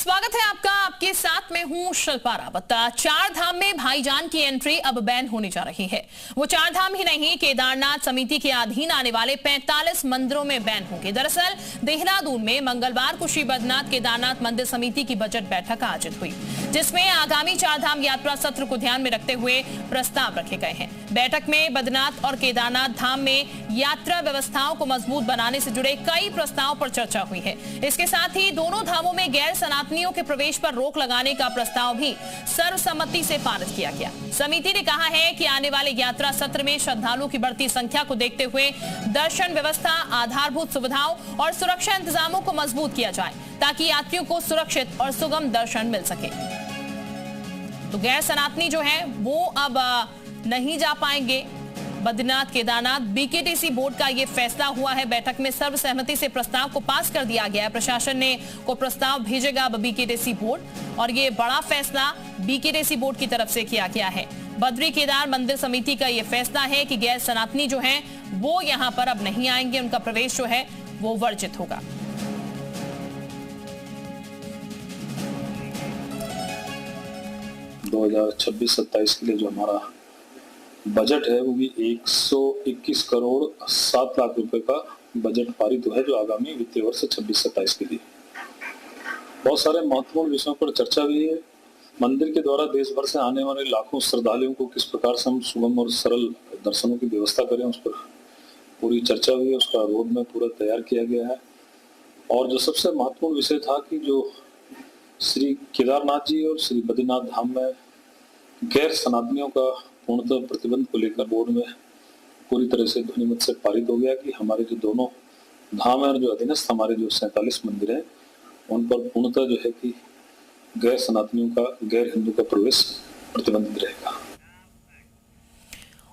स्वागत है आपका। आपके साथ में हूं शिल्पा रावत। चार धाम में भाईजान की एंट्री अब बैन होने जा रही है। वो चार धाम ही नहीं, केदारनाथ समिति के अधीन आने वाले 45 मंदिरों में बैन होंगे। दरअसल देहरादून में मंगलवार को श्री बद्रीनाथ केदारनाथ मंदिर समिति की बजट बैठक आयोजित हुई, जिसमें आगामी चार धाम यात्रा सत्र को ध्यान में रखते हुए प्रस्ताव रखे गए हैं। बैठक में बद्रीनाथ और केदारनाथ धाम में यात्रा व्यवस्थाओं को मजबूत बनाने से जुड़े कई प्रस्तावों पर चर्चा हुई है। इसके साथ ही दोनों धामों में गैर सनातनियों के प्रवेश पर रोक लगाने का प्रस्ताव भी सर्वसम्मति से पारित किया गया। समिति ने कहा है कि आने वाले यात्रा सत्र में श्रद्धालुओं की बढ़ती संख्या को देखते हुए दर्शन व्यवस्था, आधारभूत सुविधाओं और सुरक्षा इंतजामों को मजबूत किया जाए, ताकि यात्रियों को सुरक्षित और सुगम दर्शन मिल सके। तो गैर सनातनी जो है वो अब नहीं जा पाएंगे बद्रीनाथ केदारनाथ। बीकेटीसी बोर्ड का ये फैसला हुआ है। बैठक में सर्वसहमति से प्रस्ताव को पास कर दिया गया है। प्रशासन ने को प्रस्ताव भेजेगा बीकेटीसी बोर्ड, और ये बड़ा फैसला बीकेटीसी बोर्ड की तरफ से किया गया है। बद्री केदार मंदिर समिति का ये फैसला है कि गैर सनातनी जो हैं वो यहाँ पर अब नहीं आएंगे, उनका प्रवेश जो है वो वर्जित होगा। दो 2026-27 के लिए जो हमारा बजट है वो भी 121 करोड़ 7 लाख रुपए का बजट पारित हुआ है, जो आगामी वित्तीय वर्ष 26-27 के लिए। बहुत सारे महत्वपूर्ण विषयों पर चर्चा हुई है। मंदिर के द्वारा देश भर से आने वाले लाखों श्रद्धालुओं को किस प्रकार से हम सुगम और सरल दर्शनों की व्यवस्था करें, उस पर पूरी चर्चा हुई है। उसका रोड मैप पूरा तैयार किया गया है। और जो सबसे महत्वपूर्ण विषय था कि जो श्री केदारनाथ जी और श्री बद्रीनाथ धाम में गैर सनातनियों का पूर्णतः प्रतिबंध को लेकर बोर्ड में पूरी तरह से ध्वनिमत से पारित हो गया कि हमारे जो दोनों धाम है और जो अधीनस्थ हमारे जो 47 मंदिर हैं उन पर पूर्णतः जो है कि गैर सनातनियों का, गैर हिंदू का प्रवेश प्रतिबंधित रहेगा।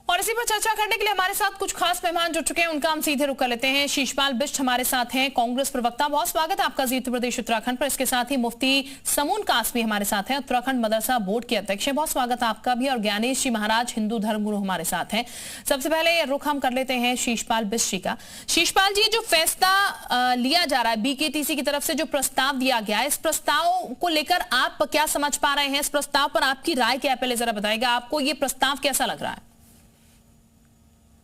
और इसी पर चर्चा करने के लिए हमारे साथ कुछ खास मेहमान जुड़ चुके हैं, उनका हम सीधे रुख कर लेते हैं। शीशपाल बिष्ट हमारे साथ हैं, कांग्रेस प्रवक्ता। बहुत स्वागत है आपका जी उत्तर प्रदेश उत्तराखंड पर। इसके साथ ही मुफ्ती समून कासमी हमारे साथ हैं, उत्तराखंड मदरसा बोर्ड के अध्यक्ष हैं। बहुत स्वागत है आपका भी। और ज्ञानेश जी महाराज हिंदू धर्मगुरु हमारे साथ हैं। सबसे पहले रुख हम कर लेते हैं शीशपाल बिष्ट जी का। शीशपाल जी, जो फैसला लिया जा रहा है बीकेटीसी की तरफ से, जो प्रस्ताव दिया गया है, इस प्रस्ताव को लेकर आप क्या समझ पा रहे हैं? इस प्रस्ताव पर आपकी राय क्या है, पहले जरा बताइएगा। आपको ये प्रस्ताव कैसा लग रहा है?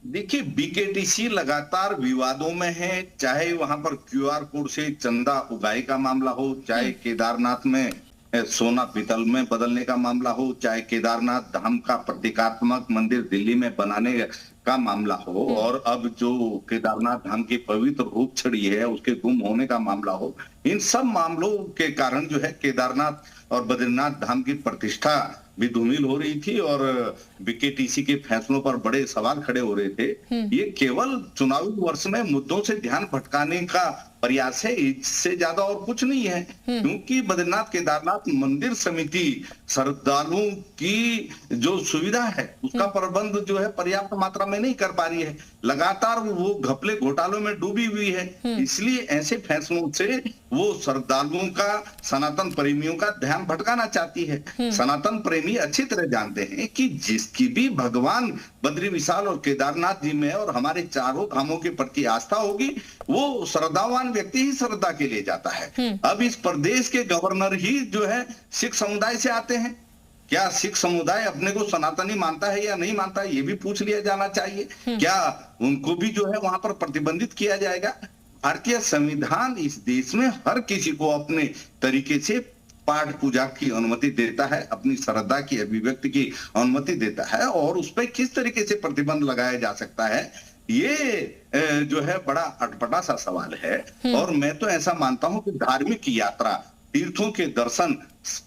देखिए, बीकेटीसी लगातार विवादों में है, चाहे वहां पर क्यूआर कोड से चंदा उगाई का मामला हो, चाहे केदारनाथ में सोना पीतल में बदलने का मामला हो, चाहे केदारनाथ धाम का प्रतीकात्मक मंदिर दिल्ली में बनाने का मामला हो, और अब जो केदारनाथ धाम की पवित्र रूप छड़ी है उसके गुम होने का मामला हो। इन सब मामलों के कारण जो है केदारनाथ और बद्रीनाथ धाम की प्रतिष्ठा भी धूमिल हो रही थी और बीकेटीसी के फैसलों पर बड़े सवाल खड़े हो रहे थे। ये केवल चुनावी वर्ष में मुद्दों से ध्यान भटकाने का प्रयास है, इससे ज्यादा और कुछ नहीं है। क्योंकि बद्रीनाथ केदारनाथ मंदिर समिति श्रद्धालुओं की जो सुविधा है उसका प्रबंध जो है पर्याप्त मात्रा में नहीं कर पा रही है, लगातार वो घपले घोटालों में डूबी हुई है। इसलिए ऐसे फैसलों से वो श्रद्धालुओं का, सनातन प्रेमियों का ध्यान भटकाना चाहती है। सनातन प्रेमी अच्छी तरह जानते हैं कि जिसकी भी भगवान बद्री विशाल और केदारनाथ जी में और हमारे चारों धामों के प्रति आस्था होगी, वो श्रद्धावान व्यक्ति ही श्रद्धा के लिए जाता है। अब इस प्रदेश के गवर्नर ही जो है सिख समुदाय से आते हैं। क्या सिख समुदाय अपने को सनातनी मानता है या नहीं मानता है, ये भी पूछ लिया जाना चाहिए। क्या उनको भी जो है वहां पर प्रतिबंधित किया जाएगा? भारतीय संविधान इस देश में हर किसी को अपने तरीके से पाठ पूजा की अनुमति देता है, अपनी श्रद्धा की अभिव्यक्ति की अनुमति देता है, और उस पर किस तरीके से प्रतिबंध लगाया जा सकता है, ये जो है बड़ा अटपटा सा सवाल है। और मैं तो ऐसा मानता हूं कि धार्मिक यात्रा, तीर्थों के दर्शन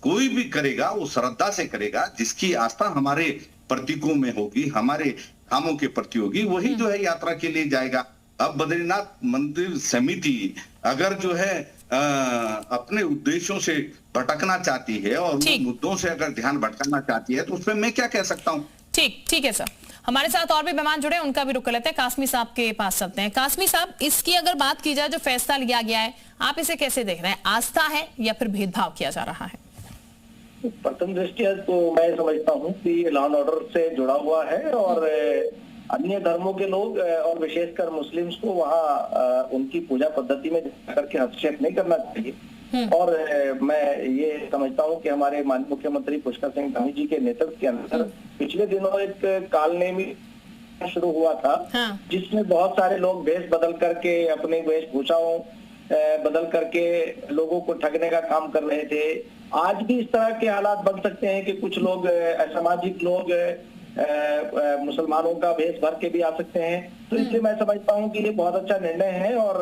कोई भी करेगा वो श्रद्धा से करेगा। जिसकी आस्था हमारे प्रतीकों में होगी, हमारे धामों के प्रति होगी, वही जो है यात्रा के लिए जाएगा। अब बद्रीनाथ मंदिर समिति अगर जो है अपने उद्देश्यों से भटकना चाहती है और वो मुद्दों से अगर ध्यान भटकाना चाहती है तो उसमें मैं क्या कह सकता हूँ। ठीक है सर। हमारे साथ और भी मेहमान जुड़े, उनका भी रुख कर लेते हैं। कासमी साहब के पास चलते हैं। कासमी साहब, इसकी अगर बात की जाए, जो फैसला लिया गया है, आप इसे कैसे देख रहे हैं? आस्था है या फिर भेदभाव किया जा रहा है? प्रथम दृष्टिया तो मैं समझता हूँ कि लॉ एंड ऑर्डर से जुड़ा हुआ है और अन्य धर्मों के लोग और विशेषकर मुस्लिम्स को वहाँ उनकी पूजा पद्धति में करके हस्तक्षेप नहीं करना चाहिए। और मैं ये समझता हूँ कि हमारे माननीय मुख्यमंत्री पुष्कर सिंह धामी जी के नेतृत्व के अंदर पिछले दिनों एक कालनेमी शुरू हुआ था, जिसमें बहुत सारे लोग वेश बदल करके, अपनी वेशभूषाओं बदल करके लोगों को ठगने का काम कर रहे थे। आज भी इस तरह के हालात बन सकते हैं कि कुछ लोग, असामाजिक लोग मुसलमानों का भेष भर के भी आ सकते हैं। तो इसलिए मैं समझता हूँ कि ये बहुत अच्छा निर्णय है और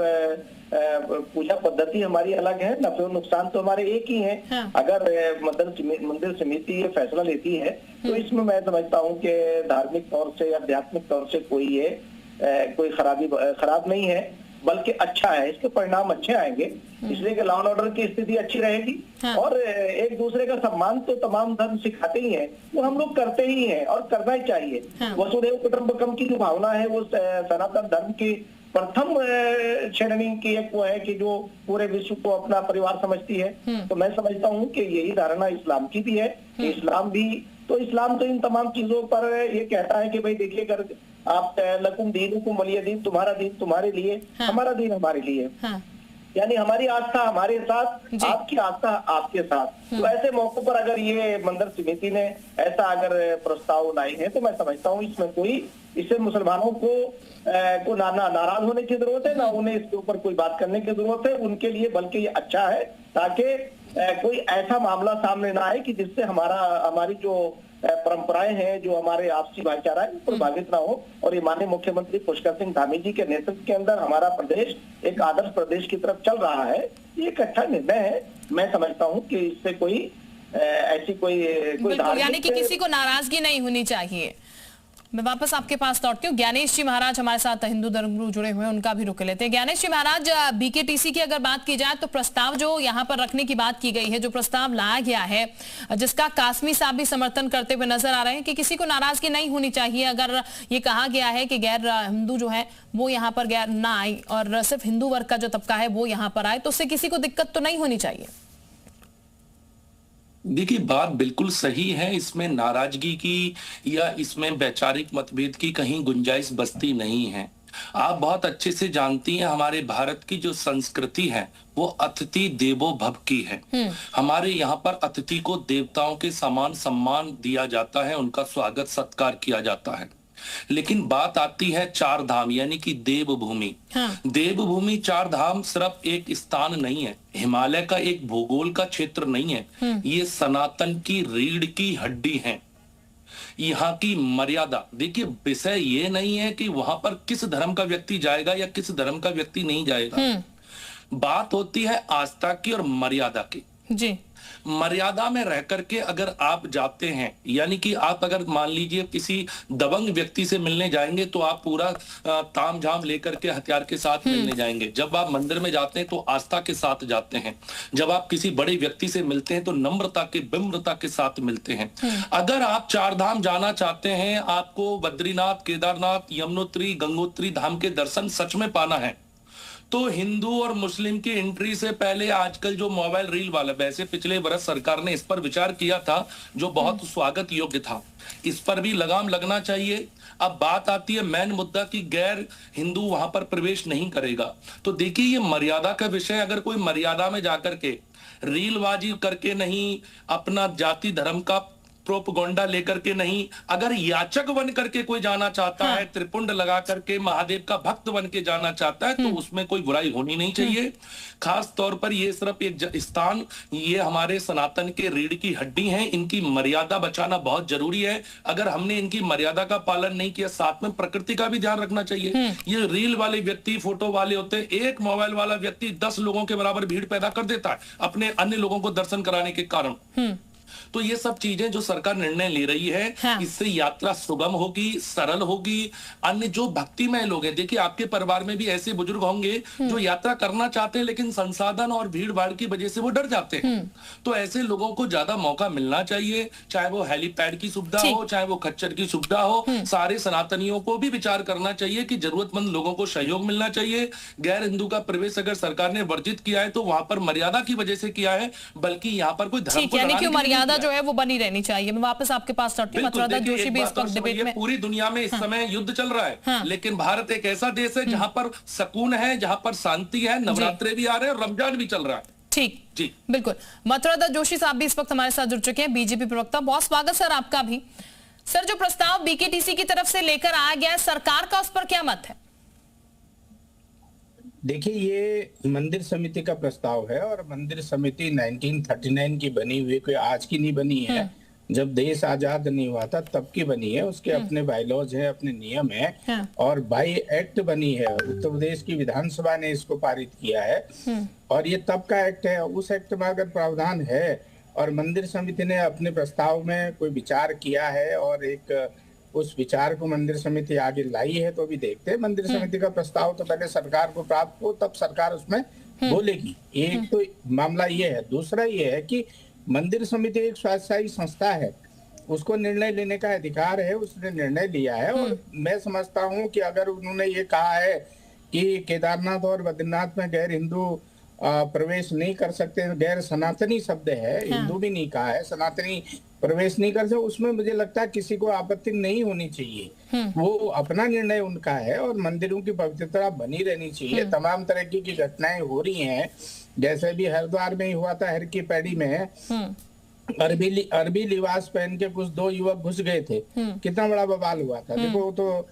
पूजा पद्धति हमारी अलग है, नफे और नुकसान तो हमारे एक ही हैं। अगर मंदिर समिति ये फैसला लेती है तो इसमें मैं समझता हूँ कि धार्मिक तौर से, आध्यात्मिक तौर से कोई खराब नहीं है, बल्कि अच्छा है, इसके परिणाम अच्छे आएंगे। इसलिए कि लॉ एंड ऑर्डर की स्थिति अच्छी रहेगी और एक दूसरे का सम्मान तो तमाम धर्म सिखाते ही हैं, वो हम लोग करते ही हैं और करना ही चाहिए। वसुधैव कुटुंबकम की जो भावना है वो सनातन धर्म की प्रथम श्रेणी की एक वो है कि जो पूरे विश्व को अपना परिवार समझती है। तो मैं समझता हूँ कि यही धारणा इस्लाम की भी है कि इस्लाम तो इन तमाम चीजों पर ये कहता है कि भाई देखिए, अगर आप लकुम दीनुकुम वलिय दीन, तुम्हारा दीन तुम्हारे लिए, हमारा दीन हमारे लिए, यानी हमारी आस्था हमारे साथ, आपकी आस्था आपके साथ। तो ऐसे मौकों पर अगर ये मंदिर समिति ने ऐसा अगर प्रस्ताव लाई है तो मैं समझता हूँ इससे मुसलमानों को ना नाराज होने की जरूरत है, ना उन्हें इसके ऊपर कोई बात करने की जरूरत है उनके लिए, बल्कि ये अच्छा है ताकि कोई ऐसा मामला सामने ना आए कि जिससे हमारी जो परंपराएं हैं, जो हमारे आपसी भाईचारा है, प्रभावित ना हो। और ये माननीय मुख्यमंत्री पुष्कर सिंह धामी जी के नेतृत्व के अंदर हमारा प्रदेश एक आदर्श प्रदेश की तरफ चल रहा है। ये एक अच्छा निर्णय है। मैं समझता हूँ कि इससे कोई यानी कि किसी को नाराजगी नहीं होनी चाहिए। मैं वापस आपके पास लौटती हूँ। ज्ञानेश जी महाराज हमारे साथ हिंदू धर्मगुरु जुड़े हुए हैं, उनका भी रुक लेते हैं। ज्ञानेश जी महाराज, बीकेटीसी की अगर बात की जाए तो प्रस्ताव जो यहाँ पर रखने की बात की गई है, जो प्रस्ताव लाया गया है, जिसका कासमी साहब भी समर्थन करते हुए नजर आ रहे हैं कि किसी को नाराजगी नहीं होनी चाहिए। अगर ये कहा गया है कि गैर हिंदू जो है वो यहाँ पर गैर ना आए और सिर्फ हिंदू वर्ग का जो तबका है वो यहाँ पर आए, तो उससे किसी को दिक्कत तो नहीं होनी चाहिए। देखिए, बात बिल्कुल सही है। इसमें नाराजगी की या इसमें वैचारिक मतभेद की कहीं गुंजाइश बसती नहीं है। आप बहुत अच्छे से जानती हैं, हमारे भारत की जो संस्कृति है वो अतिथि देवो भव की है। हमारे यहाँ पर अतिथि को देवताओं के समान सम्मान दिया जाता है, उनका स्वागत सत्कार किया जाता है। लेकिन बात आती है चार धाम यानी कि देवभूमि। देवभूमि चार धाम सिर्फ एक स्थान नहीं है, हिमालय का एक भूगोल का क्षेत्र नहीं है, ये सनातन की रीढ़ की हड्डी है। यहाँ की मर्यादा, देखिए, विषय ये नहीं है कि वहां पर किस धर्म का व्यक्ति जाएगा या किस धर्म का व्यक्ति नहीं जाएगा। बात होती है आस्था की और मर्यादा की। जी, मर्यादा में रह करके अगर आप जाते हैं, यानी कि आप अगर मान लीजिए किसी दबंग व्यक्ति से मिलने जाएंगे तो आप पूरा ताम झाम लेकर के हथियार के साथ मिलने जाएंगे। जब आप मंदिर में जाते हैं तो आस्था के साथ जाते हैं। जब आप किसी बड़े व्यक्ति से मिलते हैं तो नम्रता विम्रता के साथ मिलते हैं। अगर आप चार धाम जाना चाहते हैं, आपको बद्रीनाथ, केदारनाथ, यमुनोत्री, गंगोत्री धाम के दर्शन सच में पाना है, तो हिंदू और मुस्लिम की एंट्री से पहले आजकल जो मोबाइल रील वाला, वैसे पिछले वर्ष सरकार ने इस पर विचार किया था जो बहुत स्वागत योग्य था, इस पर भी लगाम लगना चाहिए। अब बात आती है मेन मुद्दा की गैर हिंदू वहां पर प्रवेश नहीं करेगा। तो देखिए, ये मर्यादा का विषय, अगर कोई मर्यादा में जाकर के रीलबाजी करके नहीं, अपना जाति धर्म का प्रोपगोंडा लेकर के नहीं, अगर याचक बन करके कोई जाना चाहता है, त्रिपुंड लगा करके महादेव का भक्त बन के जाना चाहता है, तो उसमें कोई बुराई होनी नहीं चाहिए। खास तौर पर ये सिर्फ एक स्थान, ये हमारे सनातन के रीढ़ की हड्डी हैं, इनकी मर्यादा बचाना बहुत जरूरी है। अगर हमने इनकी मर्यादा का पालन नहीं किया, साथ में प्रकृति का भी ध्यान रखना चाहिए। ये रील वाले व्यक्ति, फोटो वाले होते हैं, एक मोबाइल वाला व्यक्ति 10 लोगों के बराबर भीड़ पैदा कर देता है अपने अन्य लोगों को दर्शन कराने के कारण। तो ये सब चीजें जो सरकार निर्णय ले रही है, इससे यात्रा सुगम होगी, सरल होगी। अन्य जो भक्तिमय लोग हैं, देखिए, आपके परिवार में भी ऐसे बुजुर्ग होंगे जो यात्रा करना चाहते हैं लेकिन संसाधन और भीड़ भाड़ की वजह से वो डर जाते हैं। तो ऐसे लोगों को ज्यादा मौका मिलना चाहिए, चाहे वो हेलीपैड की सुविधा हो, चाहे वो खच्चर की सुविधा हो। सारे सनातनियों को भी विचार करना चाहिए कि जरूरतमंद लोगों को सहयोग मिलना चाहिए। गैर हिंदू का प्रवेश अगर सरकार ने वर्जित किया है तो वहां पर मर्यादा की वजह से किया है, बल्कि यहाँ पर कोई धर्म को मर्यादा जो है वो बनी रहनी चाहिए। मैं वापस आपके पास लौटती हूं। मथुरा जोशी भी इस पर डिबेट में, पूरी दुनिया में इस समय युद्ध चल रहा है, लेकिन भारत एक ऐसा देश है जहां पर सुकून है, जहां पर शांति है, नवरात्रे भी आ रहे हैं और रमजान भी चल रहा है। ठीक जी बिल्कुल। मथुरा दत्त जोशी साहब भी इस वक्त हमारे साथ जुड़ चुके हैं, बीजेपी प्रवक्ता। बहुत स्वागत सर आपका भी। सर, जो प्रस्ताव बीकेटीसी की तरफ से लेकर आया गया है, सरकार का उस पर क्या मत है? देखिए, ये मंदिर समिति का प्रस्ताव है और मंदिर समिति 1939 की बनी हुई, कोई आज की नहीं बनी है। जब देश आजाद नहीं हुआ था तब की बनी है। उसके अपने बायलॉज है, अपने नियम है और बाई एक्ट बनी है। उत्तर प्रदेश की विधानसभा ने इसको पारित किया है और ये तब का एक्ट है। उस एक्ट में अगर प्रावधान है और मंदिर समिति ने अपने प्रस्ताव में कोई विचार किया है और एक उस विचार को मंदिर समिति आगे लाई है, तो भी देखते हैं। मंदिर समिति का प्रस्ताव तो पहले सरकार को प्राप्त हो, तब सरकार उसमें बोलेगी। एक तो मामला ये है। दूसरा ये है कि मंदिर समिति एक स्वायत्तशासी संस्था है, उसको निर्णय लेने का अधिकार है, उसने निर्णय लिया है। और मैं समझता हूँ कि अगर उन्होंने ये कहा है कि केदारनाथ और बद्रीनाथ में गैर हिंदू प्रवेश नहीं कर सकते, गैर सनातनी शब्द है, हिंदू भी नहीं कहा है, सनातनी प्रवेश नहीं कर सकते, उसमें मुझे लगता है किसी को आपत्ति नहीं होनी चाहिए। वो अपना निर्णय उनका है और मंदिरों की पवित्रता बनी रहनी चाहिए। तमाम तरह की घटनाएं हो रही हैं, जैसे भी हरिद्वार में ही हुआ था, हर की पैड़ी में अरबी लिबास पहन के कुछ 2 युवक घुस गए थे, कितना बड़ा बवाल हुआ था। देखो, तो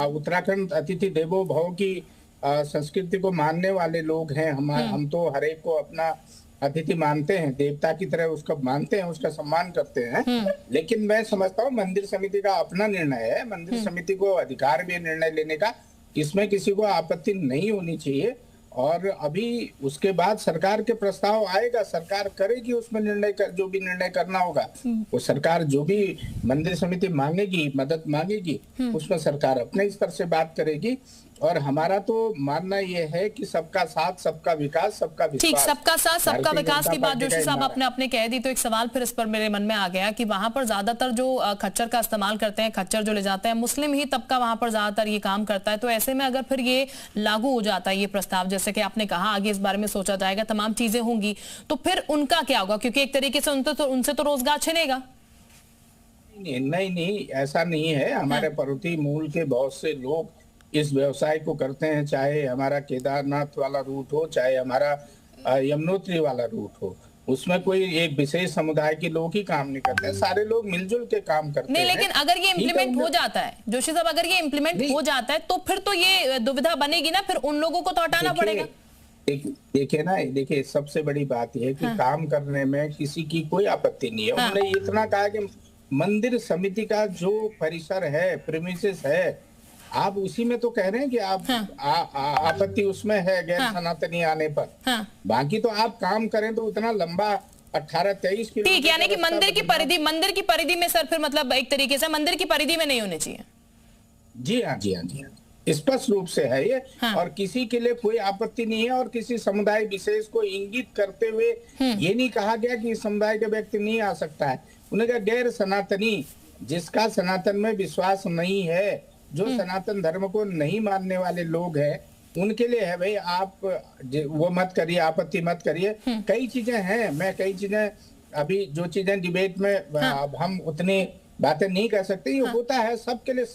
उत्तराखंड अतिथि देवो भव की संस्कृति को मानने वाले लोग हैं। हम तो हर एक को अपना अतिथि मानते हैं, देवता की तरह उसका मानते हैं, उसका सम्मान करते हैं। लेकिन मैं समझता हूँ मंदिर समिति का अपना निर्णय है, मंदिर समिति को अधिकार भी निर्णय लेने का, इसमें किसी को आपत्ति नहीं होनी चाहिए। और अभी उसके बाद सरकार के प्रस्ताव आएगा, सरकार करेगी उसमें निर्णय जो भी निर्णय करना होगा। वो सरकार जो भी मंदिर समिति मांगेगी, मदद मांगेगी, उसमें सरकार अपने स्तर से बात करेगी। और हमारा तो मानना यह है कि सबका साथ, सबका विकास, सबका विश्वास। ठीक, सबका साथ, सबका विकास की बात जोशी साहब आपने अपने कह दी, तो एक सवाल फिर इस पर मेरे मन में आ गया कि वहां पर ज्यादातर जो खच्चर का इस्तेमाल करते हैं, खच्चर जो ले जाते हैं, मुस्लिम ही तबका वहां पर ज्यादातर ये काम करता है। तो ऐसे में अगर फिर ये लागू हो जाता है ये प्रस्ताव, जैसे कि आपने कहा आगे इस बारे में सोचा जाएगा, तमाम चीजें होंगी, तो फिर उनका क्या होगा? क्योंकि एक तरीके से उनसे तो रोजगार छिनेगा। नहीं, ऐसा नहीं है। हमारे पर्वतीय मूल के बहुत से लोग इस व्यवसाय को करते हैं, चाहे हमारा केदारनाथ वाला रूट हो, चाहे हमारा यमुनोत्री वाला रूट हो। उसमें कोई एक विशेष समुदाय के लोग ही काम नहीं करते हैं, सारे लोग मिलजुल के काम करते हैं। लेकिन अगर ये इम्प्लीमेंट हो जाता है जोशी साहब, अगर ये इम्प्लीमेंट हो जाता है तो फिर तो ये दुविधा बनेगी ना, फिर उन लोगों को तो हटाना पड़ेगा। देखिए सबसे बड़ी बात यह है कि काम करने में किसी की कोई आपत्ति नहीं है। उन्होंने इतना कहा कि मंदिर समिति का जो परिसर है, प्रीमिसेस है, आप उसी में तो कह रहे हैं कि आप आपत्ति उसमें है गैर सनातनी आने पर। बाकी तो आप काम करें तो उतना लंबा 18-23 किलोमीटर। ठीक, यानी कि मंदिर की परिधि में सर फिर मतलब एक तरीके से मंदिर की परिधि में नहीं होने चाहिए। जी हाँ, स्पष्ट रूप से है ये। और किसी के लिए कोई आपत्ति नहीं है और किसी समुदाय विशेष को इंगित करते हुए ये नहीं कहा गया कि इस समुदाय का व्यक्ति नहीं आ सकता है। उन्हें कहा गैर सनातनी, जिसका सनातन में विश्वास नहीं है, जो सनातन धर्म को नहीं मानने वाले लोग हैं, उनके लिए है भाई, आप वो मत करिए, आपत्ति मत करिए। कई चीजें हैं, कई चीजें अभी जो चीजें डिबेट में अब हम उतनी बातें नहीं कर सकते। ये होता है सबके लिए,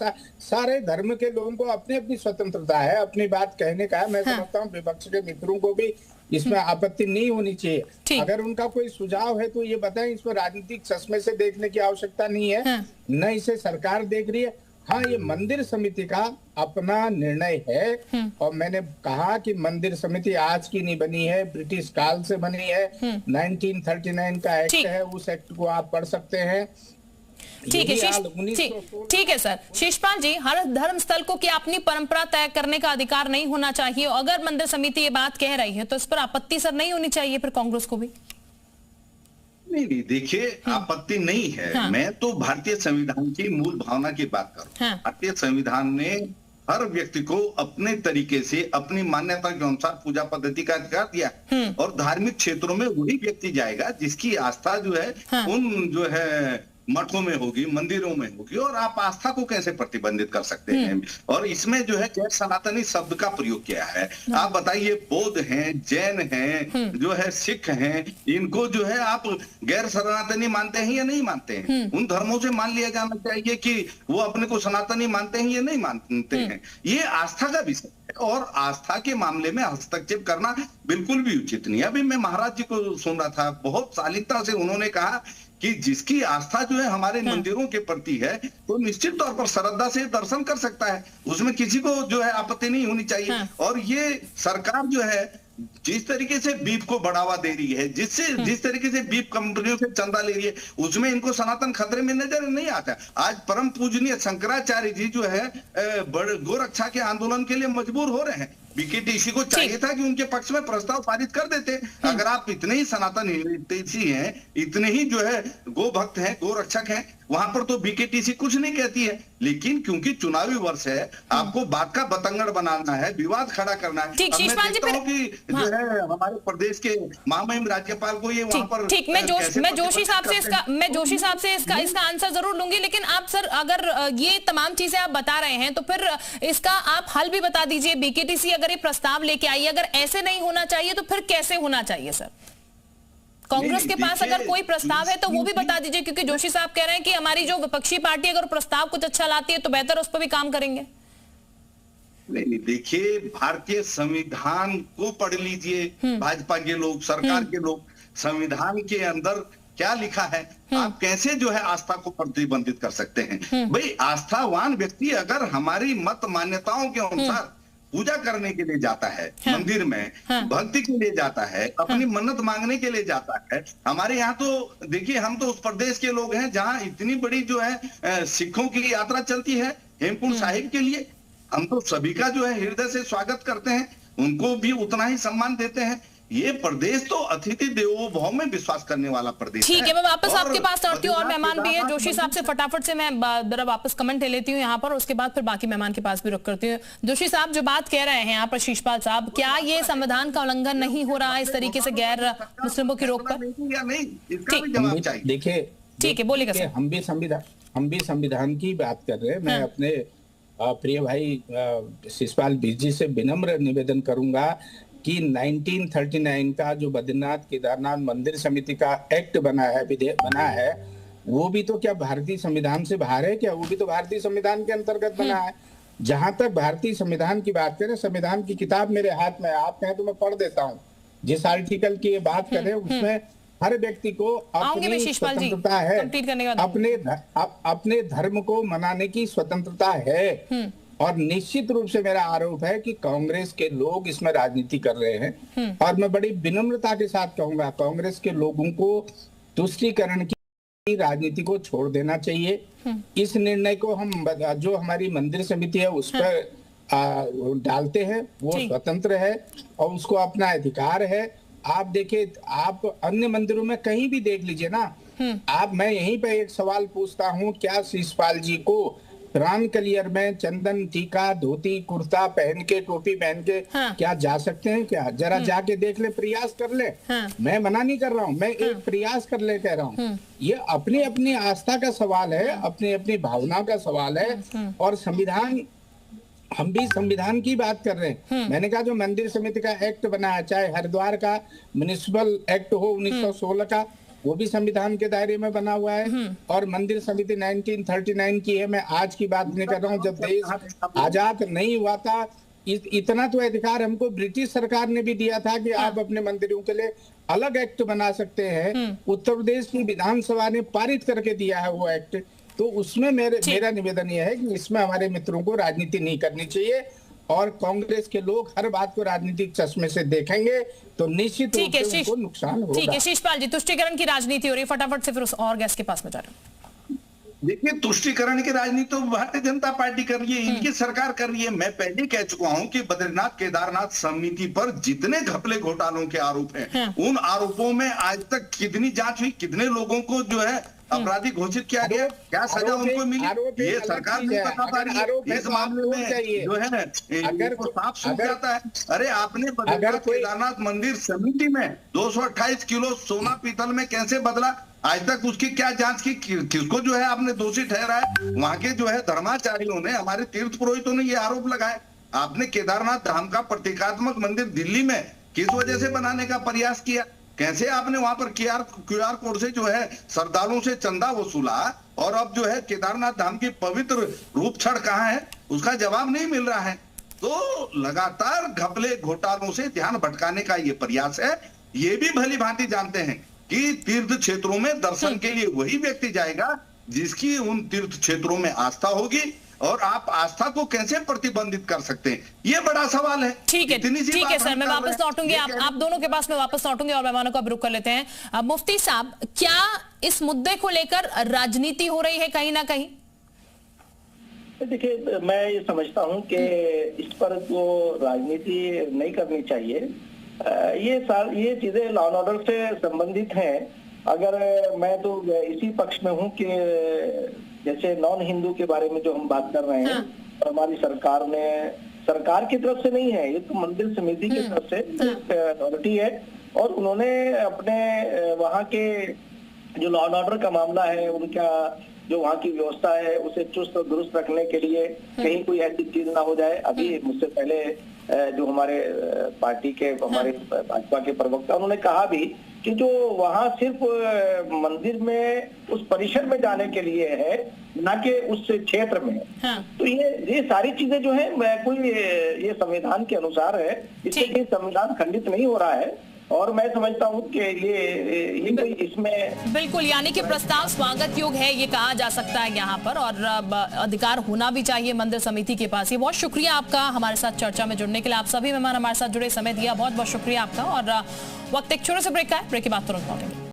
सारे धर्म के लोगों को अपनी अपनी स्वतंत्रता है, अपनी बात कहने का है। मैं समझता हूँ विपक्ष के मित्रों को भी इसमें आपत्ति नहीं होनी चाहिए। अगर उनका कोई सुझाव है तो ये बताएं, इसमें राजनीतिक चश्मे से देखने की आवश्यकता नहीं है, न इसे सरकार देख रही है। हाँ, ये मंदिर समिति का अपना निर्णय है। और मैंने कहा कि मंदिर समिति आज की नहीं बनी है, ब्रिटिश काल से बनी है। 1939 का एक्ट है, उस एक्ट को आप पढ़ सकते हैं। ठीक है सर। शीशपाल जी, हर धर्म स्थल को क्या अपनी परंपरा तय करने का अधिकार नहीं होना चाहिए? अगर मंदिर समिति ये बात कह रही है तो इस पर आपत्ति सर नहीं होनी चाहिए फिर कांग्रेस को भी? नहीं, देखिए आपत्ति नहीं है। मैं तो भारतीय संविधान की मूल भावना की बात करूं। भारतीय संविधान ने हर व्यक्ति को अपने तरीके से, अपनी मान्यता के अनुसार पूजा पद्धति का अधिकार दिया। और धार्मिक क्षेत्रों में वही व्यक्ति जाएगा जिसकी आस्था जो है उन जो है मठों में होगी, मंदिरों में होगी। और आप आस्था को कैसे प्रतिबंधित कर सकते हैं? और इसमें जो है गैर सनातनी शब्द का प्रयोग किया है। आप बताइए, बौद्ध हैं, जैन हैं, जो है सिख हैं, इनको जो है आप गैर सनातनी मानते हैं या नहीं मानते हैं? उन धर्मों से मान लिया जाना चाहिए कि वो अपने को सनातनी मानते हैं या नहीं मानते हैं। ये आस्था का विषय है और आस्था के मामले में हस्तक्षेप करना बिल्कुल भी उचित नहीं। अभी मैं महाराज जी को सुन रहा था, बहुत शालीनता से उन्होंने कहा कि जिसकी आस्था जो है हमारे मंदिरों के प्रति है तो निश्चित तौर पर श्रद्धा से दर्शन कर सकता है, उसमें किसी को जो है आपत्ति नहीं होनी चाहिए। और ये सरकार जो है जिस तरीके से बीफ को बढ़ावा दे रही है, जिस तरीके से बीफ कंपनियों से चंदा ले रही है, उसमें इनको सनातन खतरे में नजर नहीं आता। आज परम पूजनीय शंकराचार्य जी जो है गोरक्षा के आंदोलन के लिए मजबूर हो रहे हैं। बीकेटीसी को चाहिए था कि उनके पक्ष में प्रस्ताव पारित कर देते। अगर आप इतने ही सनातन हितैषी हैं, इतने ही जो है गो भक्त हैं, गो रक्षक हैं, वहां पर तो बीकेटीसी कुछ नहीं कहती है। लेकिन क्योंकि चुनावी वर्ष है, आपको बात का बतंगड़ बनाना है, विवाद खड़ा करना है। ठीक, अब मैं देखता हूं कि जो है हमारे प्रदेश के महामहिम राज्यपाल को ये वहां पर ठीक, मैं जोशी साहब से इसका आंसर जरूर लूंगी। लेकिन आप सर अगर ये तमाम चीजें आप बता रहे हैं तो फिर इसका आप हल भी बता दीजिए। बीकेटीसी अगर ये प्रस्ताव लेके आई, अगर ऐसे नहीं होना चाहिए तो फिर कैसे होना चाहिए सर? कांग्रेस के पास अगर कोई प्रस्ताव है तो वो भी बता दीजिए, क्योंकि जोशी साहब कह रहे हैं कि हमारी जो विपक्षी पार्टी अगर प्रस्ताव कुछ अच्छा लाती है तो बेहतर उस पर भी काम करेंगे। नहीं, देखिए भारतीय संविधान को पढ़ लीजिए, भाजपा के लोग, सरकार के लोग, संविधान के अंदर क्या लिखा है, आप कैसे जो है आस्था को प्रतिबंधित कर सकते हैं? भाई आस्थावान व्यक्ति अगर हमारी मत मान्यताओं के अनुसार पूजा करने के लिए जाता है, मंदिर में भक्ति के लिए जाता है, अपनी मन्नत मांगने के लिए जाता है। हमारे यहाँ तो देखिए, हम तो उस प्रदेश के लोग हैं जहाँ इतनी बड़ी जो है सिखों की यात्रा चलती है हेमकुंड साहिब के लिए। हम तो सभी का जो है हृदय से स्वागत करते हैं, उनको भी उतना ही सम्मान देते हैं। ये प्रदेश तो अतिथि देवो भव में विश्वास करने वाला प्रदेश है। ठीक है, मैं वापस आपके पास लौटती हूँ और मेहमान भी है जोशी साहब से फटाफट से मैं जरा वापस कमेंट ले लेती हूँ यहाँ पर, उसके बाद फिर बाकी मेहमान के पास भी रुक करती हूँ। जोशी साहब जो बात कह रहे हैं यहाँ पर शीशपाल साहब, क्या ये संविधान का उल्लंघन नहीं हो रहा है इस तरीके से गैर मुस्लिमों की रोक पर? देखिए, ठीक है, बोलिएगा। हम भी संविधान की बात कर रहे हैं। मैं अपने प्रिय भाई शीशपाल बीजी से विनम्र निवेदन करूंगा कि 1939 का जो बद्रीनाथ केदारनाथ मंदिर समिति का एक्ट बना है, विधेयक बना है, वो भी तो क्या भारतीय संविधान से बाहर है क्या? वो भी तो भारतीय संविधान के अंतर्गत बना है। जहां तक भारतीय संविधान की बात करें, संविधान की किताब मेरे हाथ में, आप कहें तो मैं पढ़ देता हूँ। जिस आर्टिकल की ये बात करें उसमें हर व्यक्ति को अपनी स्वतंत्रता है, अपने धर्म को मनाने की स्वतंत्रता है। और निश्चित रूप से मेरा आरोप है कि कांग्रेस के लोग इसमें राजनीति कर रहे हैं। और मैं बड़ी विनम्रता के साथ कहूंगा, कांग्रेस के लोगों को तुष्टीकरण की राजनीति को छोड़ देना चाहिए। इस निर्णय को हम जो हमारी मंदिर समिति है उस पर डालते हैं, वो स्वतंत्र है और उसको अपना अधिकार है। आप देखिए, आप अन्य मंदिरों में कहीं भी देख लीजिए ना, आप, मैं यहीं पे एक सवाल पूछता हूँ, क्या शीशपाल जी को राम कलियर में चंदन टीका धोती कुर्ता पहन के, टोपी पहन के क्या जा सकते हैं क्या? जरा जाके देख ले, प्रयास कर ले। मैं मना नहीं कर रहा हूँ, मैं एक प्रयास कर ले कह रहा हूँ। ये अपनी अपनी आस्था का सवाल है, अपनी अपनी भावना का सवाल है। और संविधान, हम भी संविधान की बात कर रहे हैं। मैंने कहा जो मंदिर समिति का एक्ट बना है, चाहे हरिद्वार का म्युनिसिपल एक्ट हो 1916 का, वो भी संविधान के दायरे में बना हुआ है। और मंदिर समिति 1939 की है। मैं आज की बात नहीं कर रहा हूँ, जब देश आजाद नहीं हुआ था, इतना तो अधिकार हमको ब्रिटिश सरकार ने भी दिया था कि आप अपने मंदिरों के लिए अलग एक्ट बना सकते हैं। उत्तर प्रदेश की विधानसभा ने पारित करके दिया है वो एक्ट। तो उसमें मेरा निवेदन यह है कि इसमें हमारे मित्रों को राजनीति नहीं करनी चाहिए। और कांग्रेस के लोग हर बात को राजनीतिक चश्मे से देखेंगे तो निश्चित रूप से उनको नुकसान होगा। ठीक है शीशपाल जी, तुष्टीकरण की राजनीति हो रही है, फटाफट से फिर उस और गेस्ट के पास में जा रहे हैं। देखिए, तुष्टीकरण की राजनीति तो भारतीय जनता पार्टी कर रही है, इनकी सरकार कर रही है। मैं पहले कह चुका हूं कि बद्रीनाथ केदारनाथ समिति पर जितने घपले घोटालों के आरोप हैं, उन आरोपों में आज तक कितनी जांच हुई, कितने लोगों को जो है अपराधी घोषित किया गया, क्या सजा उनको मिली, ये सरकार नहीं बता पा रही है। इस मामले में जो है अगर साफ सूख जाता है। अरे आपने बद्रीनाथ केदारनाथ मंदिर समिति में 228 किलो सोना पीतल में कैसे बदला, आज तक उसकी क्या जांच की, किसको जो है आपने दोषी ठहराया? वहां के जो है धर्माचार्यों ने, हमारे तीर्थ पुरोहितों ने ये आरोप लगाया। आपने केदारनाथ धाम का प्रतीकात्मक मंदिर दिल्ली में किस वजह से बनाने का प्रयास किया? कैसे आपने वहां पर क्यूआर कोड से जो है श्रद्धालुओं से चंदा वसूला? और अब जो है केदारनाथ धाम की पवित्र रूप छड़ कहाँ है, उसका जवाब नहीं मिल रहा है। तो लगातार घपले घोटालों से ध्यान भटकाने का ये प्रयास है। ये भी भली भांति जानते हैं कि तीर्थ क्षेत्रों में दर्शन के लिए वही व्यक्ति जाएगा जिसकी उन तीर्थ क्षेत्रों में आस्था होगी, और आप आस्था को कैसे प्रतिबंधित कर सकते हैं, ये बड़ा सवाल है। ठीक है सर, मैं वापस लौटूंगी आप दोनों के पास मैं वापस लौटूंगी और मेहमानों को अब रुक कर लेते हैं। मुफ्ती साहब, क्या इस मुद्दे को लेकर राजनीति हो रही है कहीं ना कहीं? देखिए, मैं ये समझता हूं कि इस पर तो राजनीति नहीं करनी चाहिए। ये चीजें लॉ एंड ऑर्डर से संबंधित हैं। अगर मैं तो इसी पक्ष में हूं कि जैसे नॉन हिंदू के बारे में जो हम बात कर रहे हैं, और हमारी सरकार की तरफ से नहीं है, ये तो मंदिर समिति की तरफ से अथॉरिटी है, और उन्होंने अपने वहाँ के जो लॉ एंड ऑर्डर का मामला है, उनका जो वहाँ की व्यवस्था है उसे चुस्त और दुरुस्त रखने के लिए कहीं कोई ऐसी चीज ना हो जाए। अभी मुझसे पहले जो हमारे पार्टी के हमारे भाजपा के प्रवक्ता, उन्होंने कहा भी कि जो वहाँ सिर्फ मंदिर में उस परिसर में जाने के लिए है, ना कि उस क्षेत्र में। तो ये सारी चीजें जो है कोई ये संविधान के अनुसार है, इससे कोई संविधान खंडित नहीं हो रहा है, और मैं समझता हूँ कि ये कोई इसमें बिल्कुल, यानी कि प्रस्ताव स्वागत योग्य है, ये कहा जा सकता है यहाँ पर, और अधिकार होना भी चाहिए मंदिर समिति के पास। ये बहुत शुक्रिया आपका हमारे साथ चर्चा में जुड़ने के लिए। आप सभी मेहमान हमारे साथ जुड़े, समय दिया, बहुत बहुत शुक्रिया आपका। और वक्त एक छोटे से ब्रेक का है, ब्रेक के बाद तुरंत लौटेंगे।